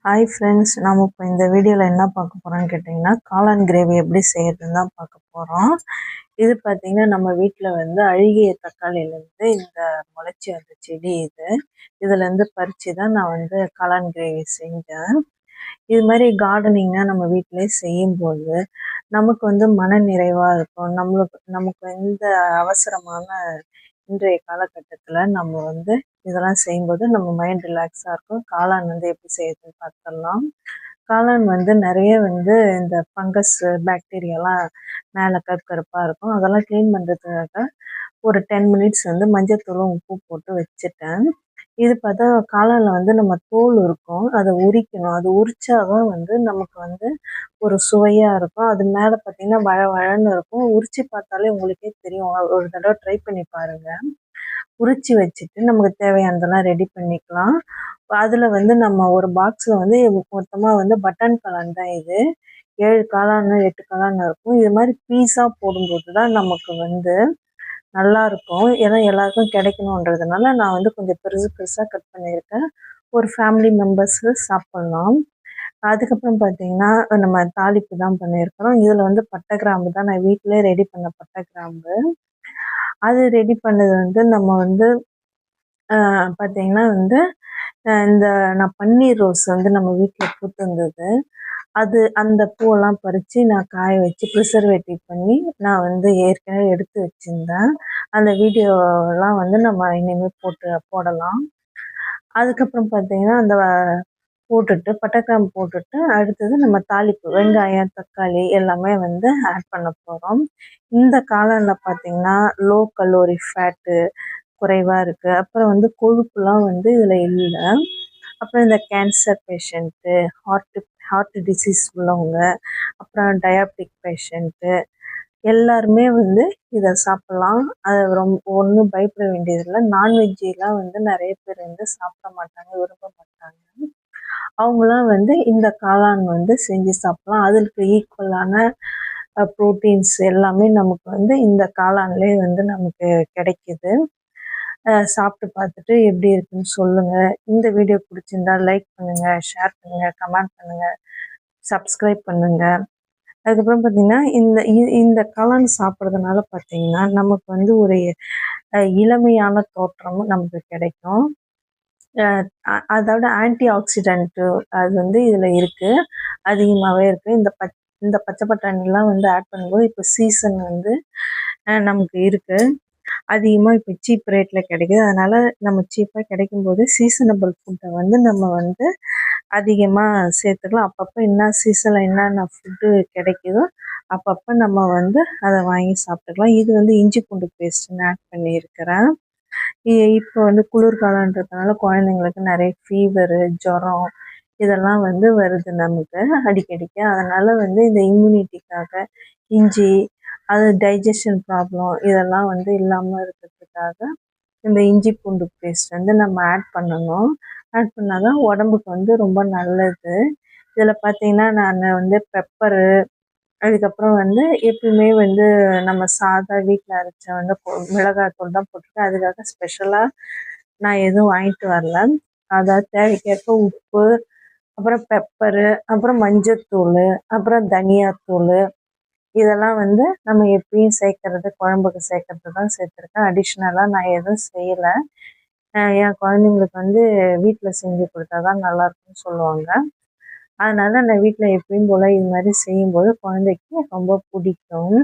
Hi friends, நம்ம இப்போ இந்த வீடியோவில் என்ன பார்க்க போகிறோம்னு கேட்டிங்கன்னா, காளான் கிரேவி எப்படி செய்யறதுன்னு தான் பார்க்க போகிறோம். இது பார்த்திங்கன்னா நம்ம வீட்டில் வந்து அழுகிய தக்காளியிலேருந்து இந்த முளைச்சி வந்த செடி இதுலேருந்து பறித்து தான் நான் வந்து காளான் கிரேவி செஞ்சேன். இது மாதிரி கார்டனிங்காக நம்ம வீட்டிலே செய்யும்போது நமக்கு வந்து மன நிறைவாக இருக்கும். நமக்கு எந்த அவசரமான இன்றைய காலகட்டத்தில் நம்ம வந்து இதெல்லாம் செய்யும்போது நம்ம மைண்ட் ரிலாக்ஸாக இருக்கும். காளான் வந்து எப்படி செய்யறதுன்னு பார்த்துடலாம். காளான் வந்து நிறைய வந்து இந்த ஃபங்கஸ் பாக்டீரியாலாம் மேலே கருப்பாக இருக்கும். அதெல்லாம் க்ளீன் பண்ணுறதுக்காக ஒரு 10 மினிட்ஸ் வந்து மஞ்சத்தூளும் உப்பு போட்டு வச்சுட்டேன். இது பார்த்தா காளானில் வந்து நம்ம தோல் இருக்கும், அதை உரிக்கணும். அது உரிச்சாதான் வந்து நமக்கு வந்து ஒரு சுவையாக இருக்கும். அது மேலே பார்த்தீங்கன்னா வழன்னு இருக்கும். உரிச்சு பார்த்தாலே உங்களுக்கே தெரியும். ஒரு தடவை ட்ரை பண்ணி பாருங்கள். உரிச்சு வச்சுட்டு நமக்கு தேவையானதெல்லாம் ரெடி பண்ணிக்கலாம். அதில் வந்து நம்ம ஒரு பாக்ஸில் வந்து மொத்தமாக வந்து பட்டன் காளான் தான் இது. 7 காளான் 8 காளான் இருக்கும். இது மாதிரி பீஸாக போடும்போது தான் நமக்கு வந்து நல்லாயிருக்கும். ஏன்னா எல்லாருக்கும் கிடைக்கணுன்றதுனால நான் வந்து கொஞ்சம் பெருசாக கட் பண்ணியிருக்கேன். ஒரு ஃபேமிலி மெம்பர்ஸு சாப்பிட்லாம். அதுக்கப்புறம் பார்த்தீங்கன்னா நம்ம தாளிப்பு தான் பண்ணியிருக்கிறோம். இதில் வந்து பட்டை கிராம்பு தான் நான் வீட்டிலே ரெடி பண்ண பட்டை கிராம்பு. அது ரெடி பண்ணது வந்து நம்ம வந்து பார்த்தீங்கன்னா வந்து இந்த நான் பன்னீர் ரோஸ் வந்து நம்ம வீட்டில் பூத்திருந்தது. அந்த பூவெல்லாம் பறித்து நான் காய வச்சு ப்ரிசர்வேட்டிவ் பண்ணி நான் வந்து ஏற்கனவே எடுத்து வச்சுருந்தேன். அந்த வீடியோலாம் வந்து நம்ம இனிமேல் போடலாம். அதுக்கப்புறம் பார்த்தீங்கன்னா அந்த போட்டுட்டு பட்டை கிராம்பு போட்டுட்டு அடுத்தது நம்ம தாளிப்பு வெங்காயம் தக்காளி எல்லாமே வந்து ஆட் பண்ண போகிறோம். இந்த காளானில் பார்த்தீங்கன்னா லோ கலோரி ஃபேட்டு குறைவாக இருக்குது. அப்புறம் வந்து கொழுப்புலாம் வந்து இதில் இல்லை. அப்புறம் இந்த கேன்சர் பேஷண்ட்டு, ஹார்ட் டிசீஸ் உள்ளவங்க, அப்புறம் டயாபெட்டிக் பேஷண்ட்டு எல்லாருமே வந்து இதை சாப்பிட்லாம். அது ஒன்றும் பயப்பட வேண்டியதில்லை. நான்வெஜ்ஜெலாம் வந்து நிறைய பேர் வந்து சாப்பிட மாட்டாங்க, விரும்ப மாட்டாங்க. அவங்களாம் வந்து இந்த காளான் வந்து செஞ்சு சாப்பிட்லாம். அதுக்கு ஈக்குவலான ப்ரோட்டீன்ஸ் எல்லாமே நமக்கு வந்து இந்த காளான்லேயே வந்து நமக்கு கிடைக்கிது. சாப்பிட்டு பார்த்துட்டு எப்படி இருக்குன்னு சொல்லுங்கள். இந்த வீடியோ பிடிச்சிருந்தா லைக் பண்ணுங்கள், ஷேர் பண்ணுங்கள், கமெண்ட் பண்ணுங்கள், சப்ஸ்கிரைப் பண்ணுங்கள். அதுக்கப்புறம் பார்த்திங்கன்னா இந்த காளான் சாப்பிட்றதுனால பார்த்திங்கன்னா நமக்கு வந்து ஒரு இளமையான தோற்றமும் நமக்கு கிடைக்கும். அதோட ஆன்டி ஆக்சிடென்ட்டு அது வந்து இதில் இருக்குது, அதிகமாகவே இருக்குது. இந்த பச்சை பட்டாணிலாம் வந்து ஆட் பண்ணும்போது இப்போ சீசன் வந்து நமக்கு இருக்குது. அதிகமாக இப்போ சீப் ரேட்டில் கிடைக்குது. அதனால் நம்ம சீப்பாக கிடைக்கும்போது சீசனபிள் ஃபுட்டை வந்து நம்ம வந்து அதிகமாக சேர்த்துக்கலாம். அப்பப்போ என்ன சீசனில் என்னென்ன ஃபுட்டு கிடைக்குதோ அப்பப்போ நம்ம வந்து அதை வாங்கி சாப்பிட்டுக்கலாம். இது வந்து இஞ்சி பூண்டு பேஸ்ட்டுன்னு ஆட் பண்ணியிருக்கிறேன். இப்போ வந்து குளிர்காலன்றதுனால குழந்தைங்களுக்கு நிறைய ஃபீவரு, ஜுரம் இதெல்லாம் வந்து வருது நமக்கு அடிக்கடிக்க. அதனால் வந்து இந்த இம்யூனிட்டிக்காக இஞ்சி, அது டைஜஷன் ப்ராப்ளம் இதெல்லாம் வந்து இல்லாமல் இருக்கிறதுக்காக இந்த இஞ்சி பூண்டு பேஸ்ட் வந்து நம்ம ஆட் பண்ணணும். ஆட் பண்ணால் தான் உடம்புக்கு வந்து ரொம்ப நல்லது. இதில் பார்த்திங்கன்னா நான் வந்து பெப்பரு, அதுக்கப்புறம் வந்து எப்பயுமே வந்து நம்ம சாதா வீட்டில் அரைச்ச வந்து மிளகாய்த்தூள் தான் போட்டிருக்கேன். அதுக்காக ஸ்பெஷலாக நான் எதுவும் வாங்கிட்டு வரல. அதாவது தேவைக்கேற்ப உப்பு, அப்புறம் பெப்பரு, அப்புறம் மஞ்சத்தூள், அப்புறம் தனியாத்தூள் இதெல்லாம் வந்து நம்ம எப்பயும் சேர்க்கறது, குழம்புக்கு சேர்க்கறது தான் சேர்த்துருக்கேன். அடிஷ்னலாக நான் எதுவும் செய்யலை. என் குழந்தைங்களுக்கு வந்து வீட்டில் செஞ்சு கொடுத்தா தான் நல்லாயிருக்குன்னு சொல்லுவாங்க. அதனால் நான் வீட்டில் எப்பயும் போல் இது மாதிரி செய்யும்போது குழந்தைக்கு ரொம்ப பிடிக்கும்.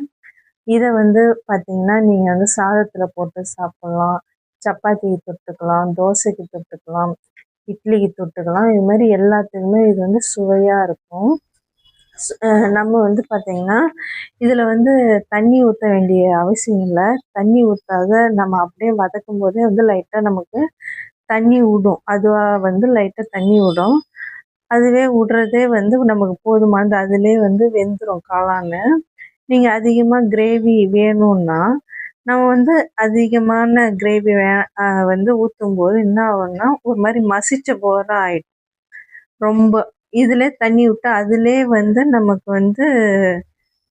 இதை வந்து பார்த்திங்கன்னா நீங்கள் வந்து சாதத்தில் போட்டு சாப்பிட்லாம், சப்பாத்திக்கு தொட்டுக்கலாம், தோசைக்கு தொட்டுக்கலாம், இட்லிக்கு தொட்டுக்கலாம். இது மாதிரி எல்லாத்துக்குமே இது வந்து சுவையாக இருக்கும். நம்ம வந்து பார்த்திங்கன்னா இதில் வந்து தண்ணி ஊற்ற வேண்டிய அவசியம் இல்லை. தண்ணி ஊற்றாத நம்ம அப்படியே வதக்கும் போதே வந்து லைட்டாக நமக்கு தண்ணி விடும். அதுவாக வந்து லைட்டாக தண்ணி விடும். அதுவே விடுறதே வந்து நமக்கு போதுமானது. அதிலே வந்து வெந்துடும் காளான். நீங்கள் அதிகமாக கிரேவி வேணும்னா நம்ம வந்து அதிகமான கிரேவி வந்து ஊற்றும்போது என்ன ஆகும்னா ஒரு மாதிரி மசிச்ச போல ஆகிடும். ரொம்ப இதிலே தண்ணி விட்டு அதிலே வந்து நமக்கு வந்து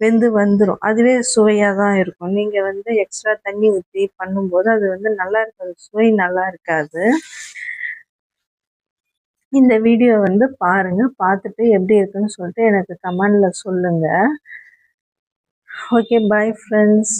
வெந்து வந்துடும். அதுவே சுவையாக தான் இருக்கும். நீங்கள் வந்து எக்ஸ்ட்ரா தண்ணி ஊற்றி பண்ணும்போது அது வந்து நல்லா இருக்காது, சுவை நல்லா இருக்காது. இந்த வீடியோ வந்து பாருங்க, பார்த்துட்டு எப்படி இருக்குன்னு சொல்லிட்டு எனக்கு கமெண்ட்ல சொல்லுங்க. Okay, bye friends.